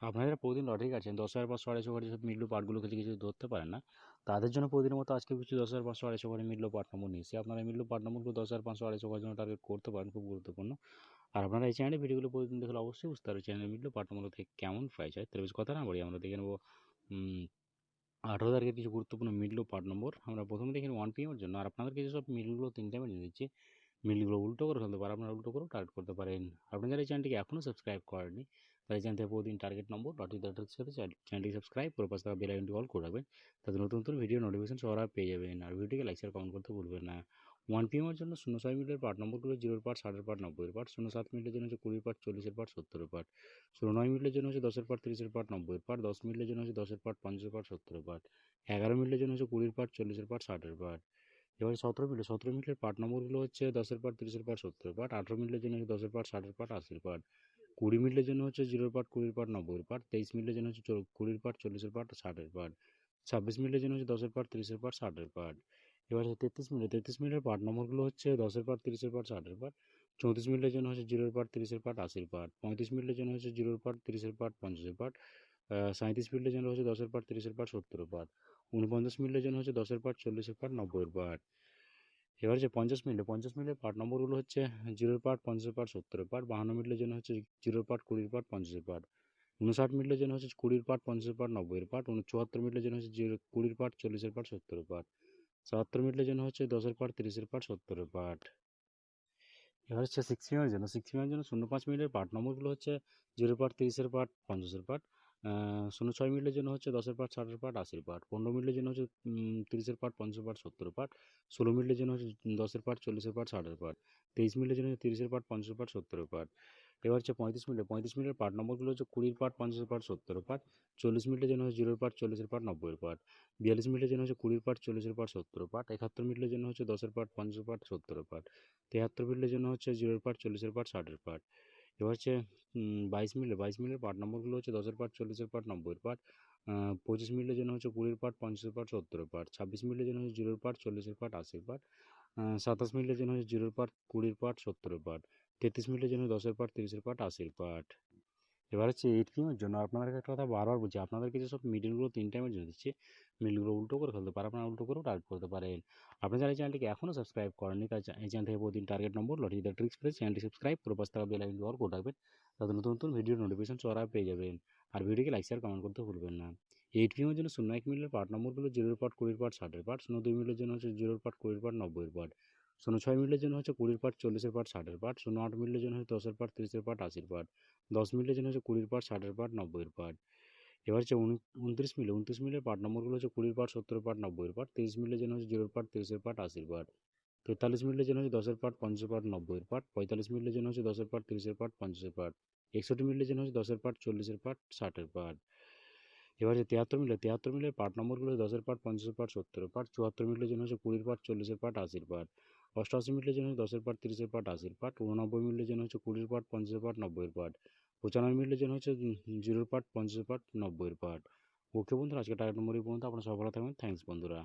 আপনারা যারা প্রতিদিন লটারি কাটছেন 10,000, 500, 250 করে যেসব মিডল পার্টগুলো কিছু কিছু ধরতে পারেন না, তাদের জন্য প্রতিদিনের মতো আজকে কিছু 10,000, 500, 250 করে মিডল পার্ট নম্বর নিয়েছি। আপনারা এই মিডল পার্ট নম্বরগুলো 10,000, 500, 250 করার জন্য টার্গেট করতে পারেন, খুব গুরুত্বপূর্ণ। আর আপনারা এই চ্যানেলে ভিডিওগুলো প্রতিদিন দেখলে অবশ্যই বুঝতে পারবেন চ্যানেলের মিডল পার্ট নম্বর থেকে কেমন প্রাইস হয়। তাহলে বেশি কথা না বলি, আমরা দেখে নেবো 18 তারিখের কিছু গুরুত্বপূর্ণ মিডল পার্ট নম্বর। আমরা প্রথমে দেখে নেবো 1 PM এর জন্য। আর আপনাদেরকে যেসব মিডলগুলো 3 টাইমে নিয়ে দিচ্ছি, মিলগুলো উল্টো করে ফেলতে পারে, আপনারা উল্টো করেও টার্গেট করতে পারেন। আপনি যারা এই চ্যানেলটিকে এখনও সাবস্ক্রাইব করেননি, তাই চ্যানেল থেকে প্রতিদিন টার্গেট নম্বর লটারি দলের সাথে চ্যানেলটি সাবস্ক্রাইব করে পাশে থাকা বেল আইকনটি অল করে রাখবেন, তাতে নতুন নতুন ভিডিও নোটিফিকেশন সবার আগে পেয়ে যাবেন। আর ভিডিওকে লাইক শেয়ার কমেন্ট করতে ভুলবেন না। 1 PM এর জন্য 06 মিনিটের পার্ট নম্বরগুলো 0 পার্ট, 60 পার্ট, 90 পার্ট। 07 মিনিটের জন্য হচ্ছে 20 পার্ট, 40 পার্ট, 70 পার্ট। 09 মিনিটের জন্য হচ্ছে 10 পার্ট, 30 পার্ট, 90 পার্ট। 10 মিনিটের জন্য হচ্ছে 10 পার্ট, 50 পার্ট, 70 পার্ট। 11 মিনিটের জন্য হচ্ছে 20 পার্ট, 40 পার্ট, 60 পার্ট। এবারে 17 মিনিটের পার্ট নম্বরগুলো হচ্ছে 10 পার্ট, 30 পার্ট, 70 পার্ট। 18 মিনিটের জন্য হচ্ছে 10 পার্ট, 60 পার্ট, 80 পার্ট। 20 মিনিটের জন্য হচ্ছে 0 পার্ট, 20 পার্ট, 90 পার্ট। 23 মিনিটের জন্য হচ্ছে 20 পার্ট, 40 পার্ট, 60 পার্ট। 26 মিনিটের জন্য হচ্ছে 10 পার্ট, 30 পার্ট, 60 পার্ট। এবার হচ্ছে 33 মিনিটের পার্ট নম্বরগুলো হচ্ছে 10 পার্ট, 30 পার্ট, 60 পার্ট। 34 মিনিটের জন্য হচ্ছে 0 পার্ট, 30 পার্ট, 80 পার্ট। 35 মিনিটের জন্য হচ্ছে 0 পার্ট, 30 পার্ট, 50 পার্ট। 37 মিনিটের জন্য হচ্ছে 10 পার্ট, 30 পার্ট, 70 পার্ট। 49 মিনিটের জন্য হচ্ছে 10 পার্ট, 40 পার্ট, 90 পার্ট। এবার যে 50 মিনিটের পার্ট নম্বরগুলো হচ্ছে 0 পার্ট, 50 পার্ট, 70 পার্ট। 52 মিনিটের জন্য হচ্ছে 0 পার্ট, 20 পার্ট, 50 পার্ট। 59 মিনিটের জন্য হচ্ছে 20 পার্ট, 50 পার্ট, 90 পার্ট। 74 মিনিটের জন্য হচ্ছে 20 পার্ট, 40 পার্ট, 70 পার্ট। 77 মিনিটের জন্য হচ্ছে 10 পার্ট, 30 পার্ট, 70 পার্ট। এবার হচ্ছে 6 PM এর জন্য 05 মিনিটের পার্ট নম্বরগুলো হচ্ছে 0 পার্ট, 30 পার্ট, 50 পার্ট। 06 মিনিটের জন্য হচ্ছে 10 পার্ট, 60 পার্ট, 80 পার্ট। 15 মিনিটের জন্য হচ্ছে 30 পার্ট, 50 পার্ট, 70 পার্ট। 16 মিনিটের জন্য হচ্ছে 10 পার্ট, 40 পার্ট, 60 পার্ট। 23 মিনিটের জন্য হচ্ছে 30 পার্ট, 50 পার্ট, 70 পার্ট। এবার হচ্ছে 35 মিনিটের পার্ট নম্বরগুলো হচ্ছে 20 পার্ট, 50 পার্ট, 70 পার্ট। 40 মিনিটের জন্য হচ্ছে 0 পার্ট, 40 পার্ট, 90 পার্ট। 42 মিনিটের জন্য হচ্ছে 20 পার্ট, 40 পার্ট, 70 পার্ট। 71 মিনিটের জন্য হচ্ছে 10 পার্ট, 50 পার্ট, 70 পার্ট। 73 মিনিটের জন্য হচ্ছে 0 পার্ট, 40 পার্ট, 60 পার্ট। এবার হচ্ছে 22 মিনিটের পার্ট নম্বরগুলো হচ্ছে 10 পার্ট, 40 পার্ট, 90 পার্ট। 25 মিনিটের জন্য হচ্ছে 20 পার্ট, 50 পার্ট, 70 পার্ট। 26 মিনিটের জন্য হচ্ছে 0 পার্ট, 40 পার্ট, 80 পার্ট। 27 মিনিটের জন্য হচ্ছে 0 পার্ট, 20 পার্ট, 70 পার্ট। 33 মিনিটের জন্য 10 পার্ট, 30 পার্ট, 80 পার্ট। এবার হচ্ছে 8 PM এর জন্য আপনাদেরকে একটা কথা বারবার বলছি, আপনাদেরকে যেসব মিডিলগুলো 3 টাইমের জন্য দিচ্ছি, মিলগুলো উল্টো করে ফেলতে পারে, আপনারা উল্টো করেও টার্গেট করতে পারেন। আপনি যারা এই চ্যানেলটিকে এখনও সাবস্ক্রাইব করেননি, তাই এই চ্যানেল থেকে প্রতিদিন target number lottery the tricks পেয়ে চ্যানেলটি সাবস্ক্রাইব করে পাশে থাকা বেল আইকনটি অল করে রাখবেন, তাতে নতুন নতুন ভিডিও নোটিফিকেশন সবার আগে পেয়ে যাবেন। আর ভিডিওকে লাইক শেয়ার কমেন্ট করতে ভুলবেন না। 8 PM এর জন্য 01 মিনিটের পার্ট নম্বরগুলো 0 পার্ট, 20 পার্ট, 60 পার্ট। 02 মিনিটের জন্য হচ্ছে 0 পার্ট, 20 পার্ট, 90 পার্ট। 06 মিনিটের জন্য হচ্ছে 20 পার্ট, 40 পার্ট, 60 পার্ট। 08 মিনিটের জন্য হচ্ছে 10 পার্ট, 30 পার্ট, 80 পার্ট। 10 মিনিটের জন্য হচ্ছে 20 পার্ট, 60 পার্ট, 90 পার্ট। এবার হচ্ছে 29 মিনিটের পার্ট নম্বরগুলো হচ্ছে 20 পার্ট, 70 পার্ট, 90 পার্ট। 30 মিনিটের জন্য হচ্ছে 0 পার্ট, 30 পার্ট, 80 পার্ট। 43 মিনিটের জন্য হচ্ছে 10 পার্ট, 50 পার্ট, 90 পার্ট। 45 মিনিটের জন্য হচ্ছে 10 পার্ট, 30 পার্ট, 50 পার্ট। 61 মিনিটের জন্য হচ্ছে 10 পার্ট, 40 পার্ট, 60 পার্ট। এবার হচ্ছে 73 মিনিটের পার্ট নম্বরগুলো 10 পার্ট, 50 পার্ট, 70 পার্ট। 74 মিনিটের জন্য হচ্ছে 20 পার্ট, 40 পার্ট, 80 পার্ট। 88 মিনিটের জন্য 10 পার্ট, 30 পার্ট, 80 পার্ট। 89 মিনিটের জন্য হচ্ছে 20 পার্ট, 50 পার্ট, 90 পার্ট। 95 মিনিটের জন্য হচ্ছে 0 পার্ট, 50 পার্ট, 90 পার্ট। ওকে বন্ধুরা, আজকে টার্গেট নম্বর এই পর্যন্ত। আপনারা সবাই ভালো থাকবেন। থ্যাংকস বন্ধুরা।